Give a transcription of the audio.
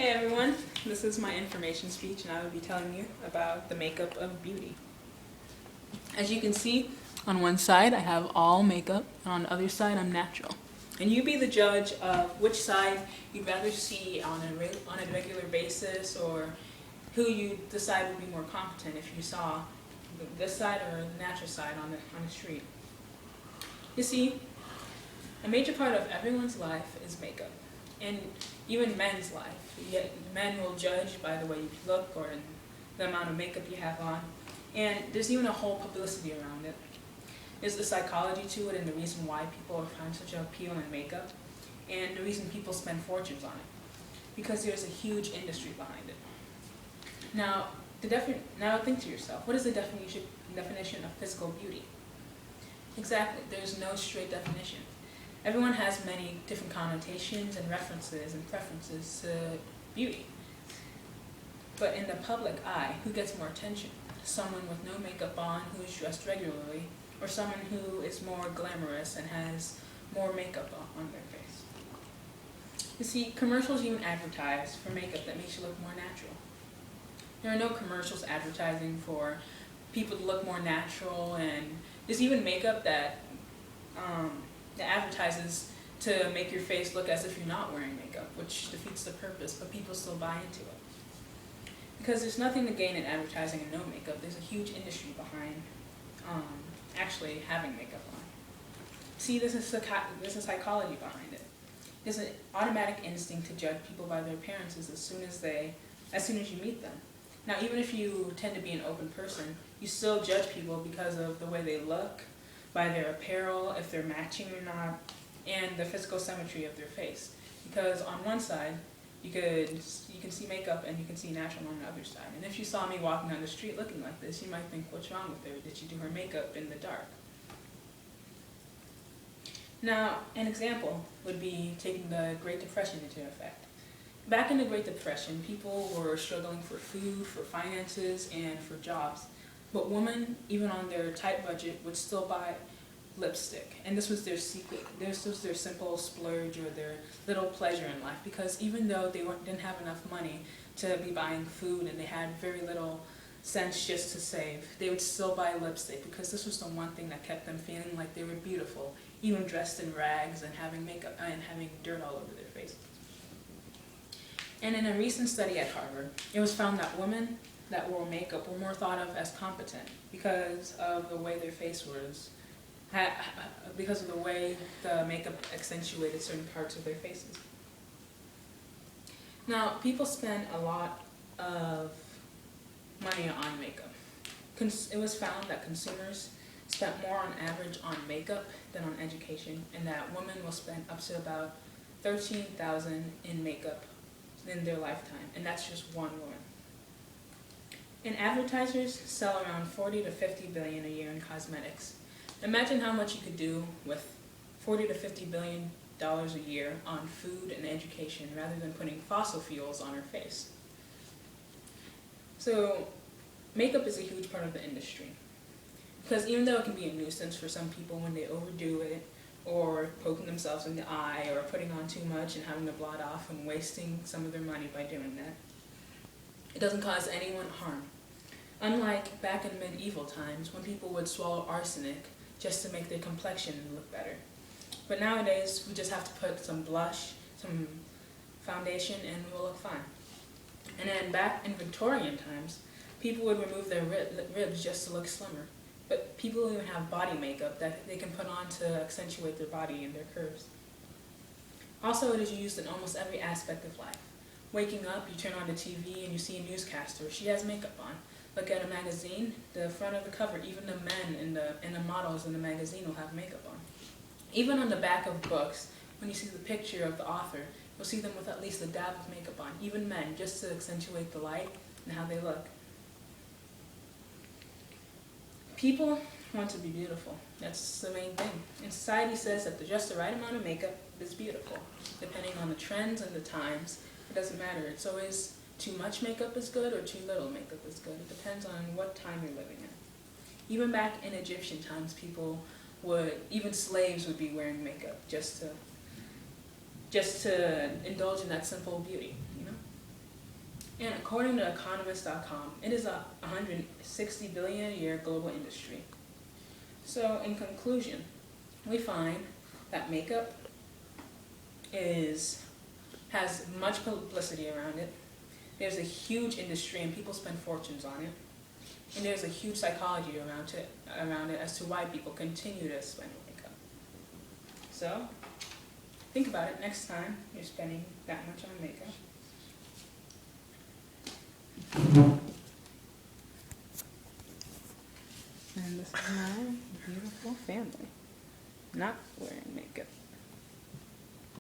Hey everyone, this is my information speech and I will be telling you about the makeup of beauty. As you can see, on one side I have all makeup and on the other side I'm natural. And you be the judge of which side you'd rather see on a regular basis, or who you decide would be more competent if you saw this side or the natural side on the street. You see, a major part of everyone's life is makeup, and even men's life. Yet men will judge by the way you look or the amount of makeup you have on, and there's even a whole publicity around it. There's the psychology to it and the reason why people find such an appeal in makeup, and the reason people spend fortunes on it, because there's a huge industry behind it. Now, think to yourself, what is the definition of physical beauty? Exactly, there's no straight definition. Everyone has many different connotations and references and preferences to beauty. But in the public eye, who gets more attention? Someone with no makeup on who is dressed regularly, or someone who is more glamorous and has more makeup on their face? You see, commercials even advertise for makeup that makes you look more natural. There are no commercials advertising for people to look more natural, and there's even makeup that advertises to make your face look as if you're not wearing makeup, which defeats the purpose, but people still buy into it. Because there's nothing to gain in advertising and no makeup. There's a huge industry behind actually having makeup on. See, there's a psychology behind it. There's an automatic instinct to judge people by their appearances as soon as you meet them. Now, even if you tend to be an open person, you still judge people because of the way they look, by their apparel, if they're matching or not, and the physical symmetry of their face. Because on one side, you can see makeup and you can see natural on the other side. And if you saw me walking down the street looking like this, you might think, what's wrong with her? Did she do her makeup in the dark? Now, an example would be taking the Great Depression into effect. Back in the Great Depression, people were struggling for food, for finances, and for jobs. But women, even on their tight budget, would still buy lipstick. And this was their secret. This was their simple splurge or their little pleasure in life. Because even though they didn't have enough money to be buying food and they had very little sense just to save, they would still buy lipstick because this was the one thing that kept them feeling like they were beautiful, even dressed in rags and having makeup and having dirt all over their faces. And in a recent study at Harvard, it was found that women that wore makeup were more thought of as competent because of the way their face was, because of the way the makeup accentuated certain parts of their faces. Now, people spend a lot of money on makeup. It was found that consumers spent more on average on makeup than on education, and that women will spend up to about $13,000 in makeup in their lifetime, and that's just one woman. And advertisers sell around 40 to 50 billion a year in cosmetics. Imagine how much you could do with 40 to 50 billion dollars a year on food and education rather than putting fossil fuels on our face. So makeup is a huge part of the industry. Because even though it can be a nuisance for some people when they overdo it, or poking themselves in the eye, or putting on too much and having to blot off and wasting some of their money by doing that, it doesn't cause anyone harm. Unlike back in medieval times when people would swallow arsenic just to make their complexion look better. But nowadays, we just have to put some blush, some foundation, and we'll look fine. And then back in Victorian times, people would remove their ribs just to look slimmer. But people even have body makeup that they can put on to accentuate their body and their curves. Also, it is used in almost every aspect of life. Waking up, you turn on the TV and you see a newscaster. She has makeup on. Look at a magazine, the front of the cover, even the men and the models in the magazine will have makeup on. Even on the back of books, when you see the picture of the author, you'll see them with at least a dab of makeup on. Even men, just to accentuate the light and how they look. People want to be beautiful. That's the main thing. And society says that just the right amount of makeup is beautiful. Depending on the trends and the times, it doesn't matter. It's always too much makeup is good or too little makeup is good. It depends on what time you're living in. Even back in Egyptian times, even slaves would be wearing makeup just to indulge in that simple beauty, you know? And according to economist.com, it is a 160 billion a year global industry. So in conclusion, we find that makeup has much publicity around it. There's a huge industry and people spend fortunes on it. And there's a huge psychology around it as to why people continue to spend on makeup. So think about it next time you're spending that much on makeup. And this is my beautiful family, not wearing makeup.